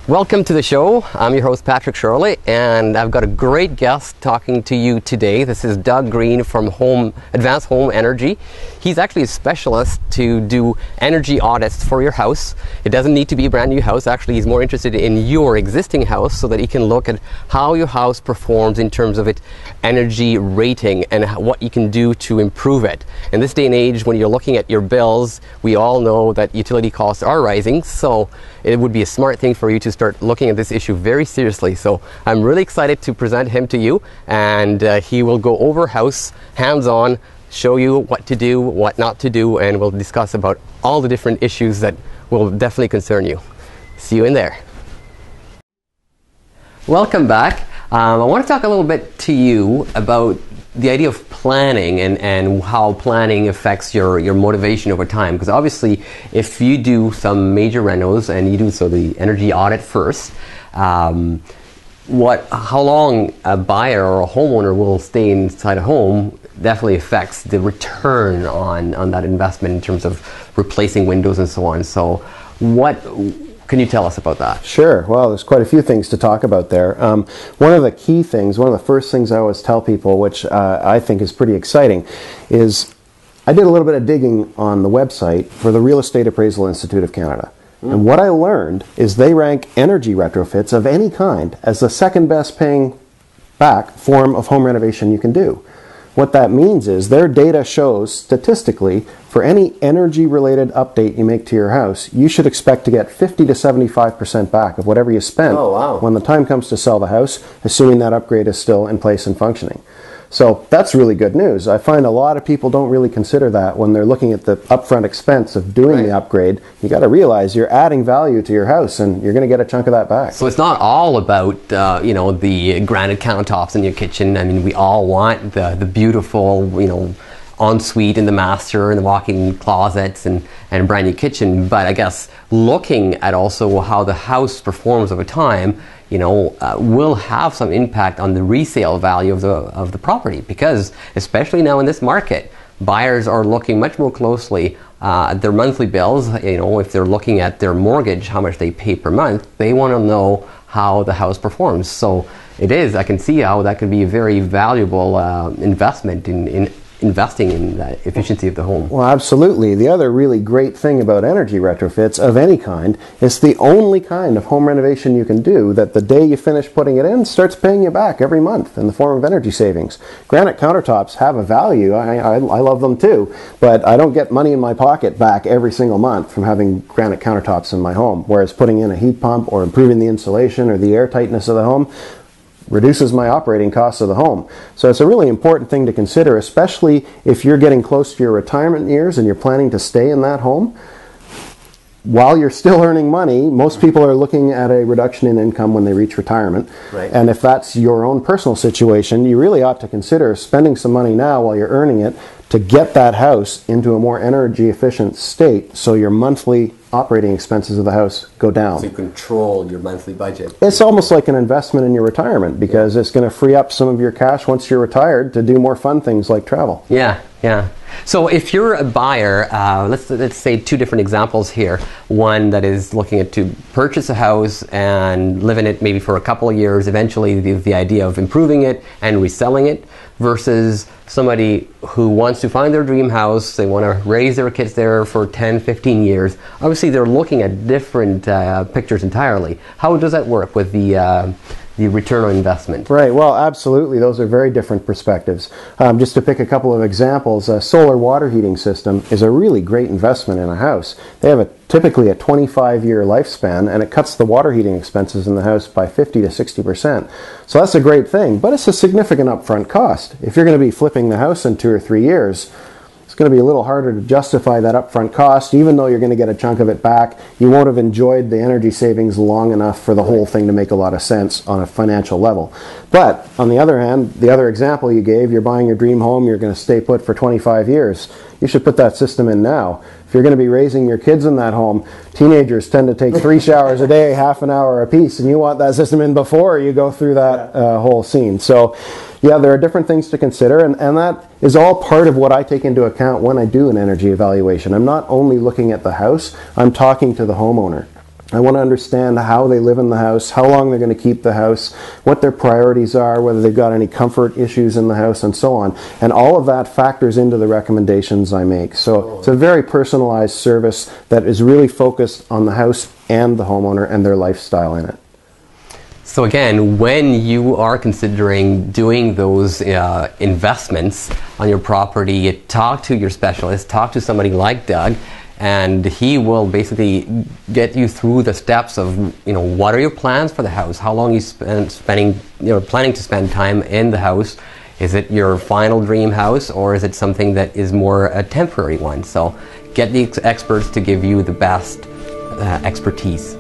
Welcome to the show. I'm your host, Patrick Schörle, and I've got a great guest talking to you today. This is Doug Green from Advanced Home Energy. He's actually a specialist to do energy audits for your house. It doesn't need to be a brand new house. Actually, he's more interested in your existing house so that he can look at how your house performs in terms of its energy rating and what you can do to improve it. In this day and age, when you're looking at your bills, we all know that utility costs are rising, so it would be a smart thing for you to start looking at this issue very seriously. So I'm really excited to present him to you, and he will go over house hands-on, show you what to do, what not to do, and we'll discuss about all the different issues that will definitely concern you. See you in there. Welcome back. I want to talk a little bit to you about the idea of planning and how planning affects your motivation over time. Because obviously, if you do some major renos and you do the energy audit first, how long a buyer or a homeowner will stay inside a home definitely affects the return on that investment in terms of replacing windows and so on. So what can you tell us about that? Sure. Well, there's quite a few things to talk about there. One of the key things, one of the first things I always tell people, which I think is pretty exciting, is I did a little bit of digging on the website for the Real Estate Appraisal Institute of Canada. And what I learned is they rank energy retrofits of any kind as the second best paying back form of home renovation you can do. What that means is their data shows statistically for any energy related update you make to your house, you should expect to get 50 to 75% back of whatever you spent when the time comes to sell the house, assuming that upgrade is still in place and functioning. So that's really good news. I find a lot of people don't really consider that when they're looking at the upfront expense of doing the upgrade. You got to realize you're adding value to your house and you're going to get a chunk of that back. So it's not all about the granite countertops in your kitchen. I mean, we all want the beautiful ensuite and the master and the walk-in closets and brand new kitchen. But I guess looking at also how the house performs over time, will have some impact on the resale value of the property, because especially now in this market, buyers are looking much more closely at their monthly bills. If they're looking at their mortgage, how much they pay per month, they want to know how the house performs. So I can see how that could be a very valuable investment in investing in the efficiency of the home. Well, absolutely. The other really great thing about energy retrofits of any kind is the only kind of home renovation you can do that the day you finish putting it in starts paying you back every month in the form of energy savings. Granite countertops have a value. I love them too, but I don't get money in my pocket back every single month from having granite countertops in my home, whereas putting in a heat pump or improving the insulation or the air tightness of the home reduces my operating costs of the home. So it's a really important thing to consider, especially if you're getting close to your retirement years and you're planning to stay in that home. While you're still earning money, most people are looking at a reduction in income when they reach retirement. Right. And if that's your own personal situation, you really ought to consider spending some money now while you're earning it to get that house into a more energy efficient state so your monthly operating expenses of the house go down. So you control your monthly budget. It's almost like an investment in your retirement, because it's going to free up some of your cash once you're retired to do more fun things like travel. Yeah. So if you're a buyer, let's say two different examples here. One that is looking to purchase a house and live in it maybe for a couple of years, eventually the idea of improving it and reselling it, versus somebody who wants to find their dream house. They want to raise their kids there for 10, 15 years. Obviously, they're looking at different pictures entirely. How does that work with the return on investment? Right, well, absolutely. Those are very different perspectives. Just to pick a couple of examples, a solar water heating system is a really great investment in a house. They have typically a 25-year lifespan, and it cuts the water heating expenses in the house by 50 to 60%. So that's a great thing, but it's a significant upfront cost. If you're going to be flipping the house in 2 or 3 years, it's going to be a little harder to justify that upfront cost. Even though you're going to get a chunk of it back, you won't have enjoyed the energy savings long enough for the whole thing to make a lot of sense on a financial level. But on the other hand, the other example you gave, you're buying your dream home, you're going to stay put for 25 years. You should put that system in now. If you're going to be raising your kids in that home, teenagers tend to take 3 showers a day, half an hour apiece, and you want that system in before you go through that whole scene. So yeah, there are different things to consider, and that is all part of what I take into account when I do an energy evaluation. I'm not only looking at the house, I'm talking to the homeowner. I want to understand how they live in the house, how long they're going to keep the house, what their priorities are, whether they've got any comfort issues in the house, and so on. And all of that factors into the recommendations I make. So it's a very personalized service that is really focused on the house and the homeowner and their lifestyle in it. So again, when you are considering doing those investments on your property, talk to your specialist, talk to somebody like Doug, and he will basically get you through the steps of, what are your plans for the house? How long you planning to spend time in the house? Is it your final dream house, or is it something that is more a temporary one? So get the experts to give you the best expertise.